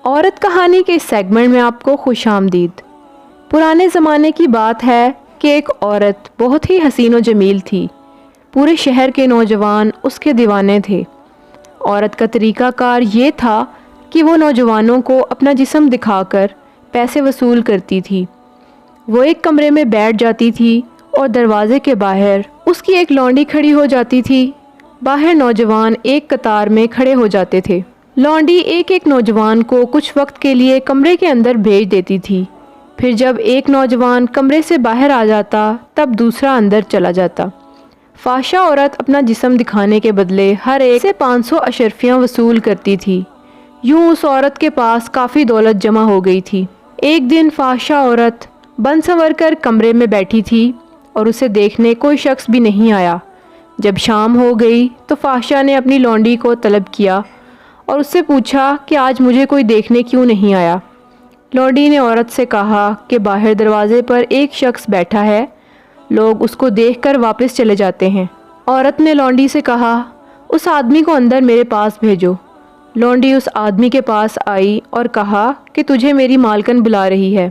عورت کہانی کے اس سیگمنٹ میں آپ کو خوش آمدید۔ پرانے زمانے کی بات ہے کہ ایک عورت بہت ہی حسین و جمیل تھی۔ پورے شہر کے نوجوان اس کے دیوانے تھے۔ عورت کا طریقہ کار یہ تھا کہ وہ نوجوانوں کو اپنا جسم دکھا کر پیسے وصول کرتی تھی۔ وہ ایک کمرے میں بیٹھ جاتی تھی اور دروازے کے باہر اس کی ایک لونڈی کھڑی ہو جاتی تھی۔ باہر نوجوان ایک قطار میں کھڑے ہو جاتے تھے۔ لونڈی ایک ایک نوجوان کو کچھ وقت کے لیے کمرے کے اندر بھیج دیتی تھی۔ پھر جب ایک نوجوان کمرے سے باہر آ جاتا تب دوسرا اندر چلا جاتا۔ فحشہ عورت اپنا جسم دکھانے کے بدلے ہر ایک سے 500 اشرفیاں وصول کرتی تھی۔ یوں اس عورت کے پاس کافی دولت جمع ہو گئی تھی۔ ایک دن فحشہ عورت بن سنور کر کمرے میں بیٹھی تھی اور اسے دیکھنے کوئی شخص بھی نہیں آیا۔ جب شام ہو گئی تو فحشہ نے اپنی لونڈی کو طلب کیا اور اس سے پوچھا کہ آج مجھے کوئی دیکھنے کیوں نہیں آیا۔ لونڈی نے عورت سے کہا کہ باہر دروازے پر ایک شخص بیٹھا ہے، لوگ اس کو دیکھ کر واپس چلے جاتے ہیں۔ عورت نے لونڈی سے کہا اس آدمی کو اندر میرے پاس بھیجو۔ لونڈی اس آدمی کے پاس آئی اور کہا کہ تجھے میری مالکن بلا رہی ہے۔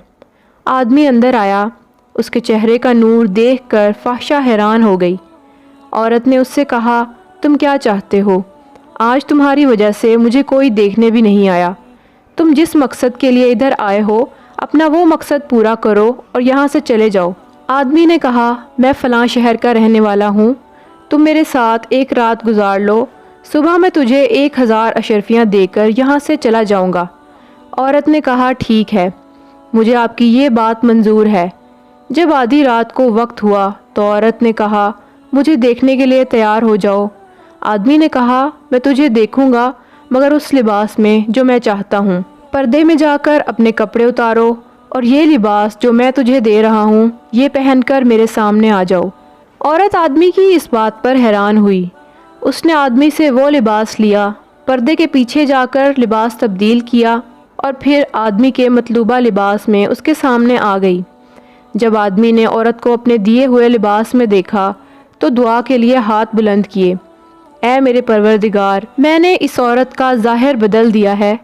آدمی اندر آیا۔ اس کے چہرے کا نور دیکھ کر فحشہ حیران ہو گئی۔ عورت نے اس سے کہا تم کیا چاہتے ہو؟ آج تمہاری وجہ سے مجھے کوئی دیکھنے بھی نہیں آیا۔ تم جس مقصد کے لیے ادھر آئے ہو اپنا وہ مقصد پورا کرو اور یہاں سے چلے جاؤ۔ آدمی نے کہا میں فلاں شہر کا رہنے والا ہوں، تم میرے ساتھ ایک رات گزار لو، صبح میں تجھے 1000 اشرفیاں دے کر یہاں سے چلا جاؤں گا۔ عورت نے کہا ٹھیک ہے، مجھے آپ کی یہ بات منظور ہے۔ جب آدھی رات کو وقت ہوا تو عورت نے کہا مجھے دیکھنے کے لیے تیار ہو جاؤ۔ آدمی نے کہا میں تجھے دیکھوں گا مگر اس لباس میں جو میں چاہتا ہوں۔ پردے میں جا کر اپنے کپڑے اتارو اور یہ لباس جو میں تجھے دے رہا ہوں یہ پہن کر میرے سامنے آ جاؤ۔ عورت آدمی کی اس بات پر حیران ہوئی۔ اس نے آدمی سے وہ لباس لیا، پردے کے پیچھے جا کر لباس تبدیل کیا اور پھر آدمی کے مطلوبہ لباس میں اس کے سامنے آ گئی۔ جب آدمی نے عورت کو اپنے دیے ہوئے لباس میں دیکھا تو دعا کے لیے ہاتھ بلند کیے، اے میرے پروردگار، میں نے اس عورت کا ظاہر بدل دیا ہے،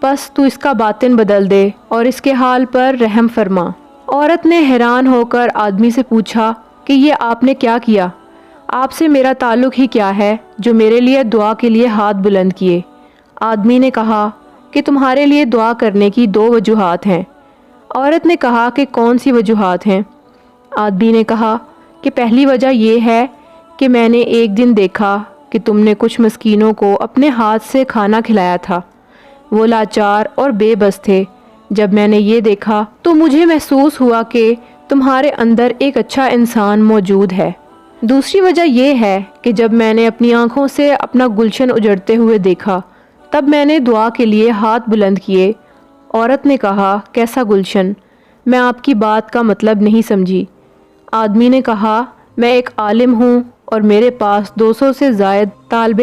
بس تو اس کا باطن بدل دے اور اس کے حال پر رحم فرما۔ عورت نے حیران ہو کر آدمی سے پوچھا کہ یہ آپ نے کیا کیا؟ آپ سے میرا تعلق ہی کیا ہے جو میرے لیے دعا کے لیے ہاتھ بلند کیے؟ آدمی نے کہا کہ تمہارے لیے دعا کرنے کی 2 وجوہات ہیں۔ عورت نے کہا کہ کون سی وجوہات ہیں؟ آدمی نے کہا کہ پہلی وجہ یہ ہے کہ میں نے ایک دن دیکھا کہ تم نے کچھ مسکینوں کو اپنے ہاتھ سے کھانا کھلایا تھا، وہ لاچار اور بے بس تھے۔ جب میں نے یہ دیکھا تو مجھے محسوس ہوا کہ تمہارے اندر ایک اچھا انسان موجود ہے۔ دوسری وجہ یہ ہے کہ جب میں نے اپنی آنکھوں سے اپنا گلشن اجڑتے ہوئے دیکھا تب میں نے دعا کے لیے ہاتھ بلند کیے۔ عورت نے کہا کیسا گلشن؟ میں آپ کی بات کا مطلب نہیں سمجھی۔ آدمی نے کہا میں ایک عالم ہوں اور میرے پاس 200 سے زائد طالب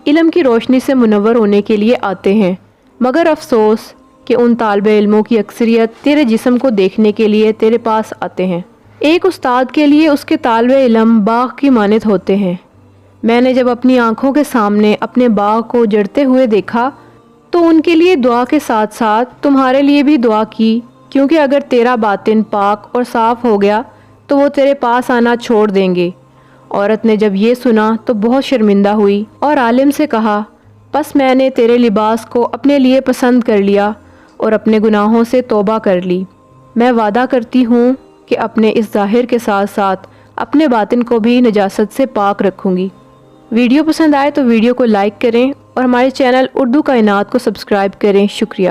علم کی روشنی سے منور ہونے کے لیے آتے ہیں، مگر افسوس کہ ان طالب علموں کی اکثریت تیرے جسم کو دیکھنے کے لیے تیرے پاس آتے ہیں۔ ایک استاد کے لیے اس کے طالب علم باغ کی مانند ہوتے ہیں۔ میں نے جب اپنی آنکھوں کے سامنے اپنے باغ کو اجڑتے ہوئے دیکھا تو ان کے لیے دعا کے ساتھ ساتھ تمہارے لیے بھی دعا کی، کیونکہ اگر تیرا باطن پاک اور صاف ہو گیا تو وہ تیرے پاس آنا چھوڑ دیں گے۔ عورت نے جب یہ سنا تو بہت شرمندہ ہوئی اور عالم سے کہا بس میں نے تیرے لباس کو اپنے لیے پسند کر لیا اور اپنے گناہوں سے توبہ کر لی۔ میں وعدہ کرتی ہوں کہ اپنے اس ظاہر کے ساتھ ساتھ اپنے باطن کو بھی نجاست سے پاک رکھوں گی۔ ویڈیو پسند آئے تو ویڈیو کو لائک کریں اور ہمارے چینل اردو کائنات کو سبسکرائب کریں۔ شکریہ۔